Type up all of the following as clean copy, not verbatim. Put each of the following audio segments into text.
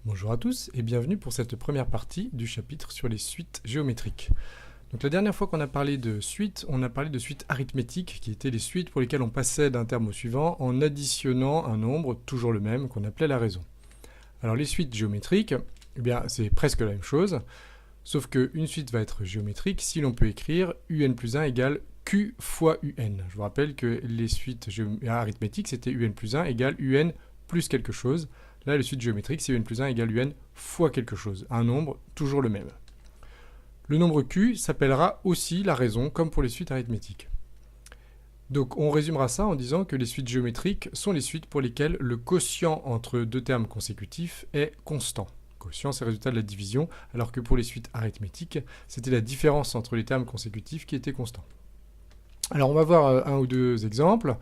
Bonjour à tous et bienvenue pour cette première partie du chapitre sur les suites géométriques. Donc la dernière fois qu'on a parlé de suites, on a parlé de suites arithmétiques qui étaient les suites pour lesquelles on passait d'un terme au suivant en additionnant un nombre, toujours le même, qu'on appelait la raison. Alors les suites géométriques, eh bien c'est presque la même chose, sauf qu'une suite va être géométrique si l'on peut écrire un plus 1 égale q fois un. Je vous rappelle que les suites arithmétiques c'était un plus 1 égale un plus quelque chose. Là, les suites géométriques, c'est un plus 1 égale un fois quelque chose. Un nombre, toujours le même. Le nombre q s'appellera aussi la raison, comme pour les suites arithmétiques. Donc, on résumera ça en disant que les suites géométriques sont les suites pour lesquelles le quotient entre deux termes consécutifs est constant. Quotient, c'est le résultat de la division, alors que pour les suites arithmétiques, c'était la différence entre les termes consécutifs qui était constant. Alors, on va voir un ou deux exemples.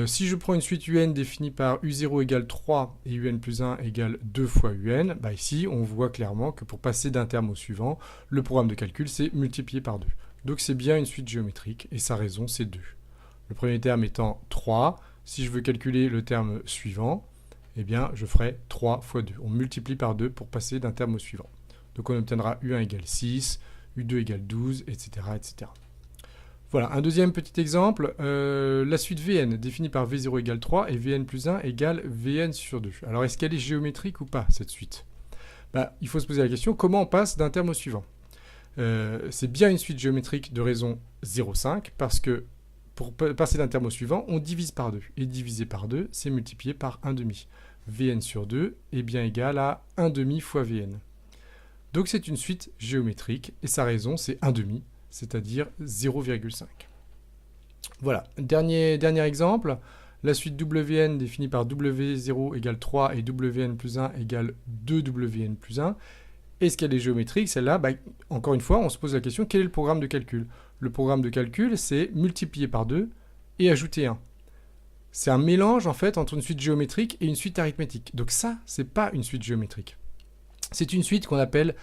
Si je prends une suite un définie par u0 égale 3 et un plus 1 égale 2 fois un, bah ici on voit clairement que pour passer d'un terme au suivant, le programme de calcul c'est multiplié par 2. Donc c'est bien une suite géométrique et sa raison c'est 2. Le premier terme étant 3, si je veux calculer le terme suivant, eh bien je ferai 3 fois 2. On multiplie par 2 pour passer d'un terme au suivant. Donc on obtiendra u1 égale 6, u2 égale 12, etc. etc. Voilà, un deuxième petit exemple, la suite Vn, définie par V0 égale 3 et Vn plus 1 égale Vn sur 2. Alors, est-ce qu'elle est géométrique ou pas, cette suite ? Il faut se poser la question, comment on passe d'un terme au suivant ? C'est bien une suite géométrique de raison 0,5, parce que pour passer d'un terme au suivant, on divise par 2. Et diviser par 2, c'est multiplier par 1,5. Vn sur 2 est bien égal à 1,5 fois Vn. Donc, c'est une suite géométrique, et sa raison, c'est 1,5. C'est-à-dire 0,5. Voilà, dernier exemple, la suite Wn définie par W0 égale 3 et Wn plus 1 égale 2Wn plus 1. Est-ce qu'elle est géométrique, celle-là ? Encore une fois, on se pose la question, quel est le programme de calcul ? Le programme de calcul, c'est multiplier par 2 et ajouter 1. C'est un mélange, en fait, entre une suite géométrique et une suite arithmétique. Donc ça, c'est pas une suite géométrique. C'est une suite qu'on appelle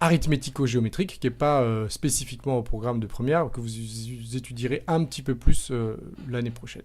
arithmético-géométrique, qui n'est pas spécifiquement au programme de première, que vous étudierez un petit peu plus l'année prochaine.